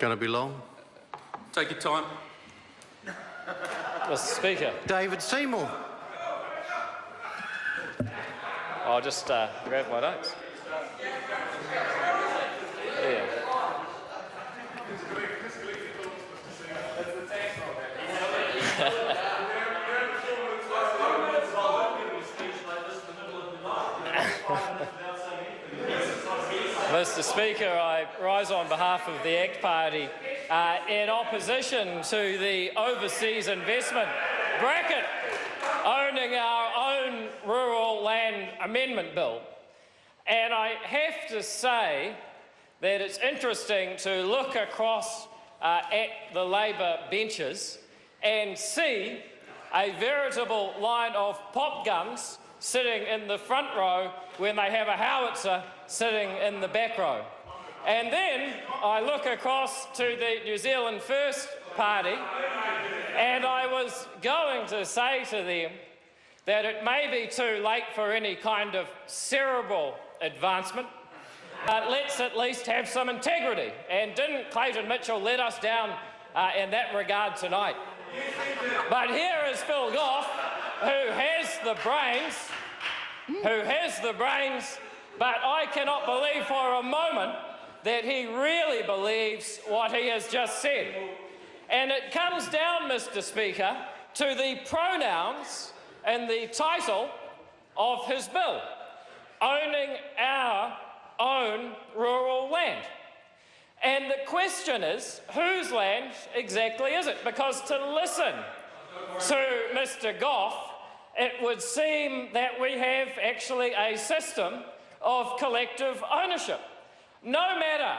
Going to be long? Take your time. Mr. Speaker. David Seymour. I'll just grab my notes. Yeah. Mr. Speaker, I rise on behalf of the ACT Party in opposition to the Overseas Investment bracket owning our own Rural Land Amendment Bill. And I have to say that it's interesting to look across at the Labor benches and see a veritable line of pop guns sitting in the front row when they have a howitzer sitting in the back row. And then I look across to the New Zealand First Party, and I was going to say to them that it may be too late for any kind of cerebral advancement, but let's at least have some integrity. And didn't Clayton Mitchell let us down in that regard tonight? But here is Phil Goff, who has the brains, but I cannot believe for a moment that he really believes what he has just said. And it comes down, Mr. Speaker, to the pronouns and the title of his bill, owning our own rural land. And the question is, whose land exactly is it? Because to listen to Mr. Goff, it would seem that we have actually a system of collective ownership. No matter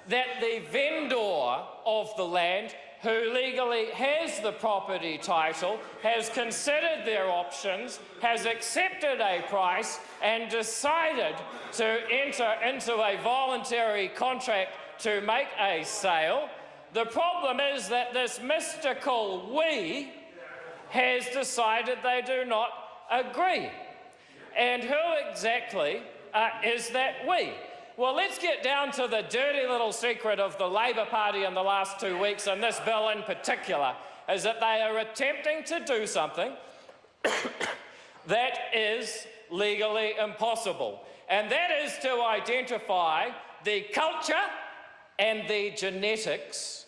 that the vendor of the land, who legally has the property title, has considered their options, has accepted a price and decided to enter into a voluntary contract to make a sale, the problem is that this mystical we has decided they do not agree. And who exactly is that we? Well, let's get down to the dirty little secret of the Labor Party in the last 2 weeks, and this bill in particular, is that they are attempting to do something that is legally impossible. And that is to identify the culture and the genetics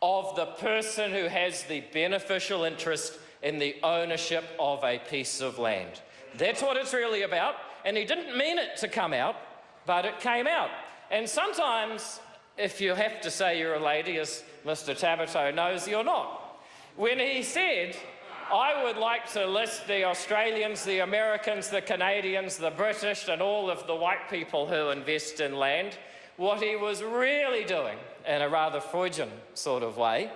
of the person who has the beneficial interest in the ownership of a piece of land. That's what it's really about, and he didn't mean it to come out, but it came out. And sometimes, if you have to say you're a lady, as Mr. Tabato knows, you're not. When he said, I would like to list the Australians, the Americans, the Canadians, the British, and all of the white people who invest in land, what he was really doing, in a rather Freudian sort of way,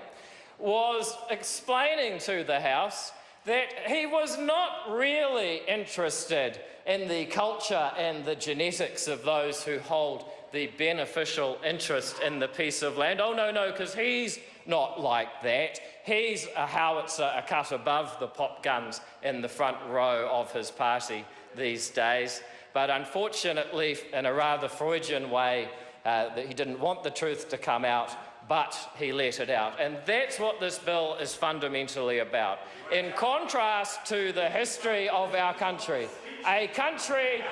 was explaining to the House that he was not really interested in the culture and the genetics of those who hold the beneficial interest in the piece of land. Oh, no, because he's not like that. He's a howitzer, a cut above the pop guns in the front row of his party these days. But unfortunately, in a rather Freudian way, that he didn't want the truth to come out, but he let it out. And that's what this bill is fundamentally about. In contrast to the history of our country, a country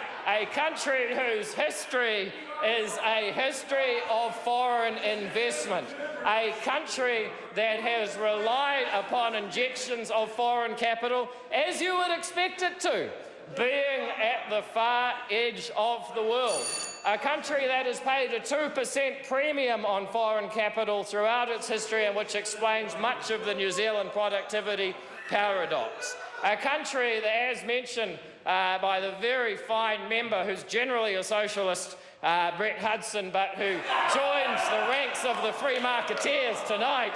whose history is a history of foreign investment, a country that has relied upon injections of foreign capital, as you would expect it to, being at the far edge of the world. A country that has paid a 2% premium on foreign capital throughout its history, and which explains much of the New Zealand productivity paradox. A country that, as mentioned by the very fine member who's generally a socialist, Brett Hudson, but who joins the ranks of the free marketeers tonight,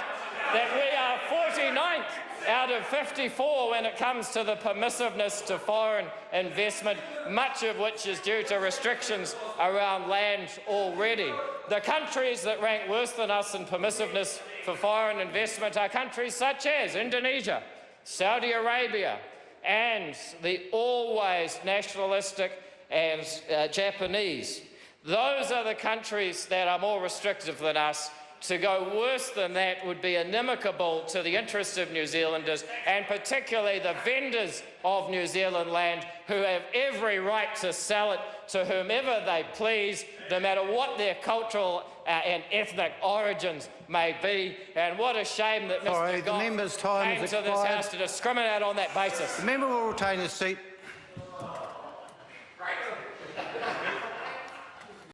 that we are 49th out of 54 when it comes to the permissiveness to foreign investment, much of which is due to restrictions around land already. The countries that rank worse than us in permissiveness for foreign investment are countries such as Indonesia, Saudi Arabia, and the always nationalistic and Japanese. Those are the countries that are more restrictive than us to go worse than that would be inimical to the interests of New Zealanders, and particularly the vendors of New Zealand land, who have every right to sell it to whomever they please, no matter what their cultural and ethnic origins may be. And what a shame that Mr. Gott came to this House to discriminate on that basis. The member will retain his seat.